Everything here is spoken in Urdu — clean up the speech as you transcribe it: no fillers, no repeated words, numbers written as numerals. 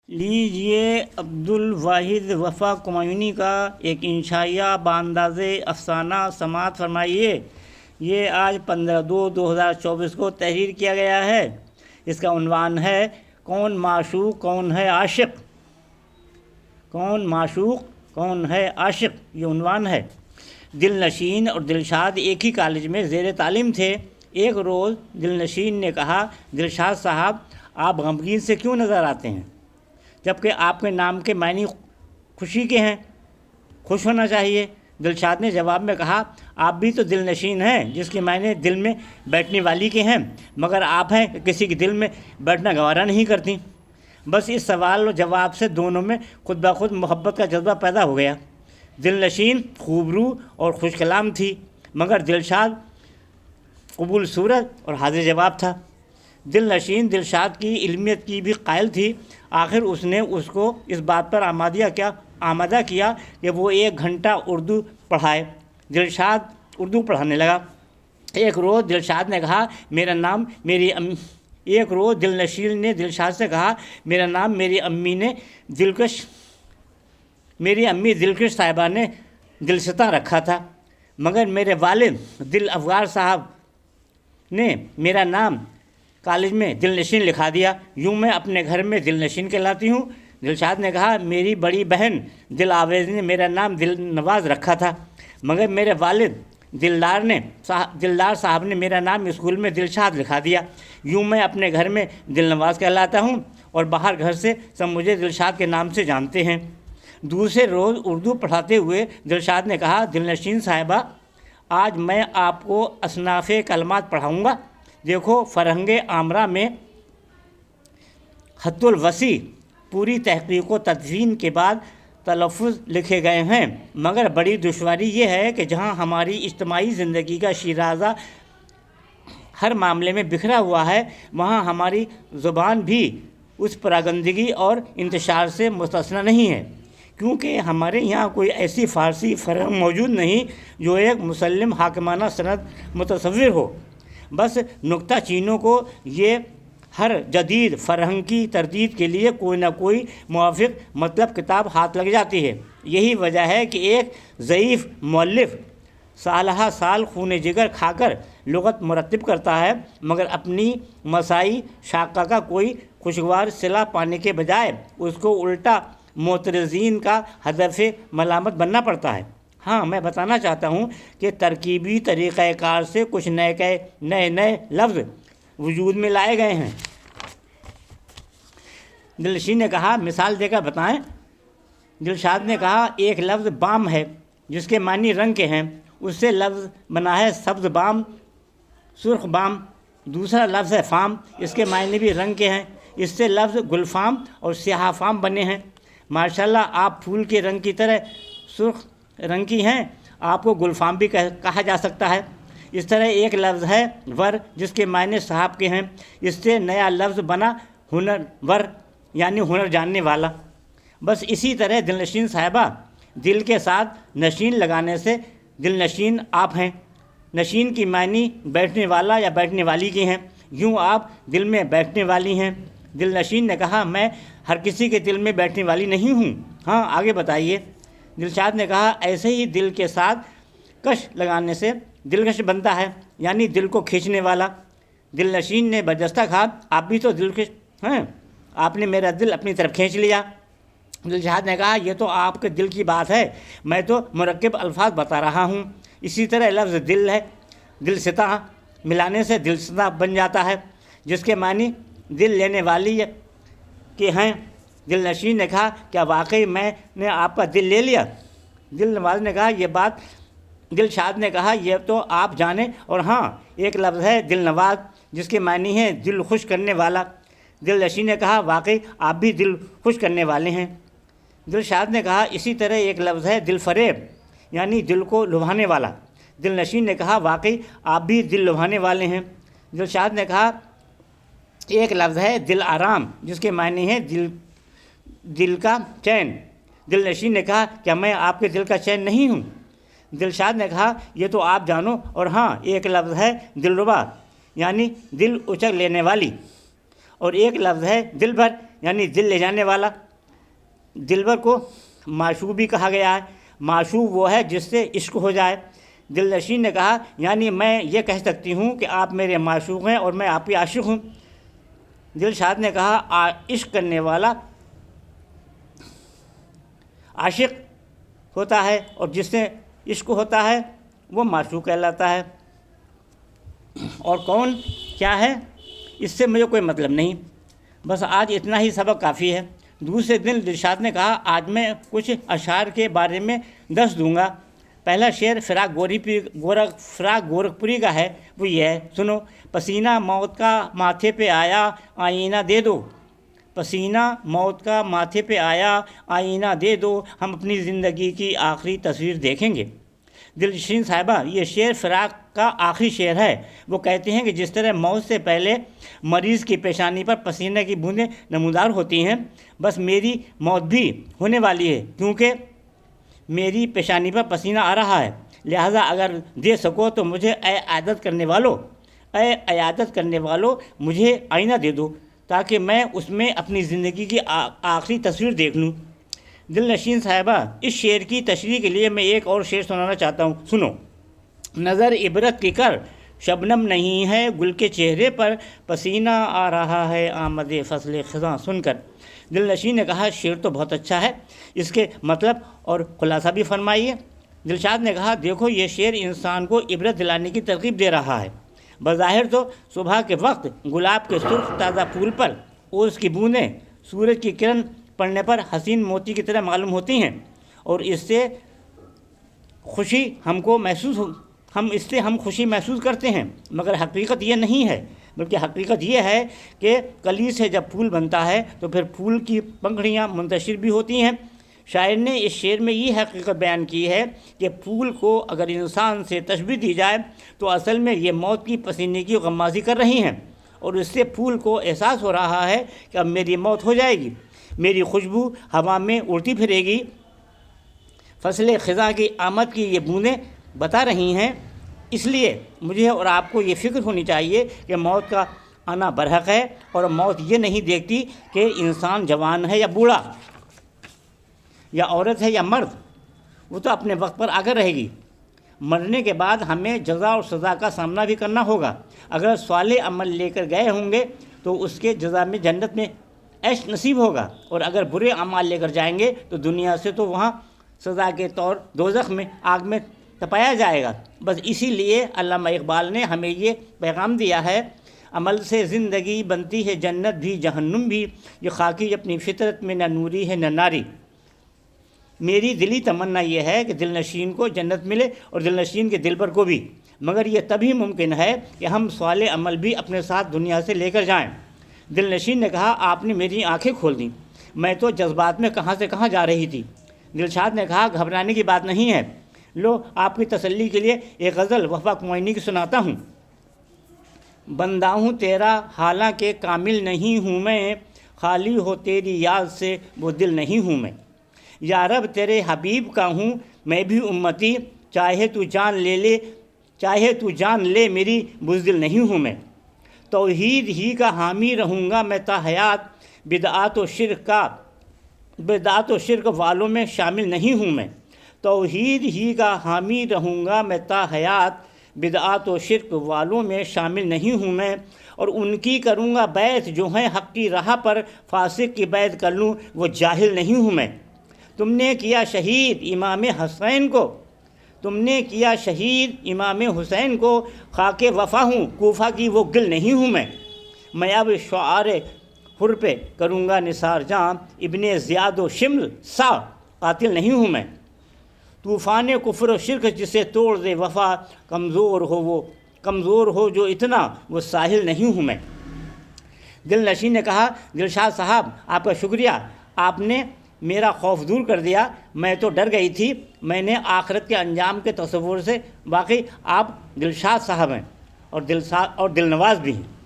لیجیے عبدالواحد وفا کمایونی کا ایک انشائیہ بانداز افسانہ سماعت فرمائیے۔ یہ آج 15/2/2024 کو تحریر کیا گیا ہے۔ اس کا عنوان ہے کون معشوق کون ہے عاشق۔ کون معشوق کون ہے عاشق، یہ عنوان ہے۔ دل نشین اور دلشاد ایک ہی کالج میں زیر تعلیم تھے۔ ایک روز دل نشین نے کہا، دلشاد صاحب آپ غمگین سے کیوں نظر آتے ہیں، جبکہ آپ کے نام کے معنی خوشی کے ہیں، خوش ہونا چاہیے۔ دلشاد نے جواب میں کہا، آپ بھی تو دل نشین ہیں جس کے معنی دل میں بیٹھنے والی کے ہیں، مگر آپ ہیں کہ کسی کے دل میں بیٹھنا گوارا نہیں کرتی۔ بس اس سوال و جواب سے دونوں میں خود بخود محبت کا جذبہ پیدا ہو گیا۔ دل نشین خوبرو اور خوش کلام تھی، مگر دلشاد قبول صورت اور حاضر جواب تھا۔ دل نشین دلشاد کی علمیت کی بھی قائل تھی۔ آخر اس نے اس کو اس بات پر آمادہ کیا کہ وہ 1 گھنٹہ اردو پڑھائے۔ دلشاد اردو پڑھانے لگا۔ ایک روز دلشاد نے کہا، ایک روز دل نشین نے دلشاد سے کہا، میرا نام میری امی دلکش صاحبہ نے دلستاں رکھا تھا، مگر میرے والد دل افغار صاحب نے میرا نام کالج میں دل نشین لکھا دیا، یوں میں اپنے گھر میں دل نشین کہلاتی ہوں۔ دلشاد نے کہا، میری بڑی بہن دل آویز نے میرا نام دل نواز رکھا تھا، مگر میرے والد دلدار صاحب نے میرا نام اسکول میں دلشاد لکھا دیا، یوں میں اپنے گھر میں دل نواز کہلاتا ہوں اور باہر گھر سے سب مجھے دلشاد کے نام سے جانتے ہیں۔ دوسرے روز اردو پڑھاتے ہوئے دلشاد نے کہا، دل نشین صاحبہ آج میں آپ کو اصناف کلمات پڑھاؤں گا۔ دیکھو، فرہنگ آمرا میں خط الوسیع پوری تحقیق و تدوین کے بعد تلفظ لکھے گئے ہیں، مگر بڑی دشواری یہ ہے کہ جہاں ہماری اجتماعی زندگی کا شیرازہ ہر معاملے میں بکھرا ہوا ہے، وہاں ہماری زبان بھی اس پراگندگی اور انتشار سے مستثنی نہیں ہے، کیونکہ ہمارے یہاں کوئی ایسی فارسی فرہنگ موجود نہیں جو ایک مسلم حاکمانہ سند متصور ہو۔ بس نکتہ چینوں کو یہ ہر جدید فرہنگ کی تردید کے لیے کوئی نہ کوئی موافق مطلب کتاب ہاتھ لگ جاتی ہے۔ یہی وجہ ہے کہ ایک ضعیف مؤلف سالہ سال خون جگر کھا کر لغت مرتب کرتا ہے، مگر اپنی مساعی شاقہ کا کوئی خوشگوار صلہ پانے کے بجائے اس کو الٹا معترضین کا ہدف ملامت بننا پڑتا ہے۔ ہاں، میں بتانا چاہتا ہوں کہ ترکیبی طریقہ کار سے کچھ نئے لفظ وجود میں لائے گئے ہیں۔ دل نشین نے کہا، مثال دے کر بتائیں۔ دلشاد نے کہا، ایک لفظ بام ہے جس کے معنی رنگ کے ہیں، اس سے لفظ بنا ہے سبز بام، سرخ بام۔ دوسرا لفظ ہے فام، اس کے معنی بھی رنگ کے ہیں، اس سے لفظ گلفام اور سیاہ فام بنے ہیں۔ ماشاءاللہ، آپ پھول کے رنگ کی طرح سرخ رنگ کی ہیں، آپ کو گلفام بھی کہا جا سکتا ہے۔ اس طرح ایک لفظ ہے ور، جس کے معنی صاحب کے ہیں، اس سے نیا لفظ بنا ہنر ور، یعنی ہنر جاننے والا۔ بس اسی طرح دل نشین صاحبہ، دل کے ساتھ نشین لگانے سے دل نشین آپ ہیں۔ نشین کی معنی بیٹھنے والا یا بیٹھنے والی کی ہیں، یوں آپ دل میں بیٹھنے والی ہیں۔ دل نشین نے کہا، میں ہر کسی کے دل میں بیٹھنے والی نہیں ہوں۔ ہاں، آگے بتائیے۔ دلشاد نے کہا، ایسے ہی دل کے ساتھ کش لگانے سے دلکش بنتا ہے، یعنی دل کو کھینچنے والا۔ دل نشین نے برجستہ کہا، آپ بھی تو دلکش ہیں، آپ نے میرا دل اپنی طرف کھینچ لیا۔ دلشاد نے کہا، یہ تو آپ کے دل کی بات ہے، میں تو مرکب الفاظ بتا رہا ہوں۔ اسی طرح لفظ دل ہے، دلستاں ملانے سے دلستاں بن جاتا ہے، جس کے معنی دل لینے والی کے ہیں۔ دل نشین نے کہا، کیا واقعی میں نے آپ کا دل لے لیا؟ دل نواز نے کہا، یہ بات دلشاد نے کہا، یہ تو آپ جانیں، اور ہاں، ایک لفظ ہے دل نواز جس کے معنی ہے دل خوش کرنے والا۔ دل نشین نے کہا، واقعی آپ بھی دل خوش کرنے والے ہیں۔ دلشاد نے کہا، اسی طرح ایک لفظ ہے دل فریب، یعنی دل کو لبھانے والا۔ دل نشین نے کہا، واقعی آپ بھی دل لبھانے والے ہیں۔ دلشاد نے کہا، ایک لفظ ہے دل آرام، جس کے معنی ہے دل کا چین۔ دل نشین نے کہا، کیا میں آپ کے دل کا چین نہیں ہوں؟ دلشاد نے کہا، یہ تو آپ جانو، اور ہاں، ایک لفظ ہے دلربا، یعنی دل اچک لینے والی، اور ایک لفظ ہے دل بھر، یعنی دل لے جانے والا۔ دلبر کو معشوق بھی کہا گیا ہے، معشوق وہ ہے جس سے عشق ہو جائے۔ دل نشین نے کہا یعنی میں یہ کہہ سکتی ہوں کہ آپ میرے معشوق ہیں اور میں آپ کی عاشق ہوں۔ دلشاد نے کہا عشق کرنے والا عاشق ہوتا ہے اور جس سے عشق ہوتا ہے وہ معشوق کہلاتا ہے، اور کون کیا ہے اس سے مجھے کوئی مطلب نہیں، بس آج اتنا ہی سبق کافی ہے۔ دوسرے دن دلشاد نے کہا آج میں کچھ اشعار کے بارے میں درس دوں گا۔ پہلا شعر فراق گورکھپوری کا ہے، وہ یہ ہے، سنو۔ پسینہ موت کا ماتھے پہ آیا آئینہ دے دو، پسینہ موت کا ماتھے پہ آیا آئینہ دے دو، ہم اپنی زندگی کی آخری تصویر دیکھیں گے۔ دلنشین صاحبہ، یہ شعر فراق کا آخری شعر ہے۔ وہ کہتے ہیں کہ جس طرح موت سے پہلے مریض کی پیشانی پر پسینے کی بوندیں نمودار ہوتی ہیں، بس میری موت بھی ہونے والی ہے، کیونکہ میری پیشانی پر پسینہ آ رہا ہے، لہٰذا اگر دے سکو تو مجھے اے عیادت کرنے والو مجھے آئینہ دے دو، تاکہ میں اس میں اپنی زندگی کی آخری تصویر دیکھ لوں۔ دل نشین صاحبہ، اس شعر کی تشریح کے لیے میں ایک اور شعر سنانا چاہتا ہوں، سنو۔ نظر عبرت کی کر، شبنم نہیں ہے گل کے چہرے پر، پسینہ آ رہا ہے آمد فصل خزاں سن کر۔ دل نشین نے کہا شعر تو بہت اچھا ہے، اس کے مطلب اور خلاصہ بھی فرمائیے۔ دلشاد نے کہا دیکھو یہ شعر انسان کو عبرت دلانے کی ترغیب دے رہا ہے۔ بظاہر تو صبح کے وقت گلاب کے سرخ تازہ پھول پر اوس کی بوندیں سورج کی کرن پڑنے پر حسین موتی کی طرح معلوم ہوتی ہیں، اور اس سے ہم خوشی محسوس کرتے ہیں، مگر حقیقت یہ نہیں ہے، بلکہ حقیقت یہ ہے کہ کلی سے جب پھول بنتا ہے تو پھر پھول کی پنکھڑیاں منتشر بھی ہوتی ہیں۔ شاعر نے اس شعر میں یہ حقیقت بیان کی ہے کہ پھول کو اگر انسان سے تشبیہ دی جائے تو اصل میں یہ موت کی پسینے کی غمازی کر رہی ہیں، اور اس سے پھول کو احساس ہو رہا ہے کہ اب میری موت ہو جائے گی، میری خوشبو ہوا میں اڑتی پھرے گی۔ فصل خزاں کی آمد کی یہ بوندیں بتا رہی ہیں، اس لیے مجھے اور آپ کو یہ فکر ہونی چاہیے کہ موت کا آنا برحق ہے، اور موت یہ نہیں دیکھتی کہ انسان جوان ہے یا بوڑھا، یا عورت ہے یا مرد، وہ تو اپنے وقت پر آ کر رہے گی۔ مرنے کے بعد ہمیں جزا اور سزا کا سامنا بھی کرنا ہوگا۔ اگر صالح عمل لے کر گئے ہوں گے تو اس کے جزا میں جنت میں عیش نصیب ہوگا، اور اگر برے اعمال لے کر جائیں گے تو دنیا سے تو وہاں سزا کے طور دوزخ میں آگ میں تپایا جائے گا۔ بس اسی لیے علامہ اقبال نے ہمیں یہ پیغام دیا ہے، عمل سے زندگی بنتی ہے جنت بھی جہنم بھی، یہ خاکی اپنی فطرت میں نہ نوری ہے نہ ناری۔ میری دلی تمنا یہ ہے کہ دل نشین کو جنت ملے اور دل نشین کے دل پر کو بھی، مگر یہ تبھی ممکن ہے کہ ہم صالح عمل بھی اپنے ساتھ دنیا سے لے کر جائیں۔ دل نشین نے کہا آپ نے میری آنکھیں کھول دیں، میں تو جذبات میں کہاں سے کہاں جا رہی تھی۔ دلشاد نے کہا گھبرانے کی بات نہیں ہے، لو آپ کی تسلی کے لیے ایک غزل وفا کمائنی کی سناتا ہوں۔ بندہ ہوں تیرا حالانکہ کامل نہیں ہوں میں، خالی ہو تیری یاد سے وہ دل نہیں ہوں میں، یا رب تیرے حبیب کا ہوں میں بھی امتی، چاہے تو جان لے میری بزدل نہیں ہوں میں، توحید ہی کا حامی رہوں گا میں تا حیات، بدعات و شرک والوں میں شامل نہیں ہوں میں، توحید ہی کا حامی رہوں گا میں تا حیات، بدعات و شرک والوں میں شامل نہیں ہوں میں، اور ان کی کروں گا بیعت جو ہیں حق کی راہ پر، فاسق کی بیعت کر لوں وہ جاہل نہیں ہوں میں۔ تم نے کیا شہید امام حسین کو، خاک وفا ہوں کوفہ کی وہ گل نہیں ہوں میں اب شعار حر پہ کروں گا نثار جاں، ابن زیاد و شمل سا قاتل نہیں ہوں میں، طوفان کفر و شرک جسے توڑ دے وفا، کمزور ہو جو اتنا وہ ساحل نہیں ہوں میں۔ دل نشین نے کہا دلشاد صاحب آپ کا شکریہ، آپ نے میرا خوف دور کر دیا، میں تو ڈر گئی تھی، میں نے آخرت کے انجام کے تصور سے، واقعی آپ دلشاد صاحب ہیں اور دل نواز بھی ہیں۔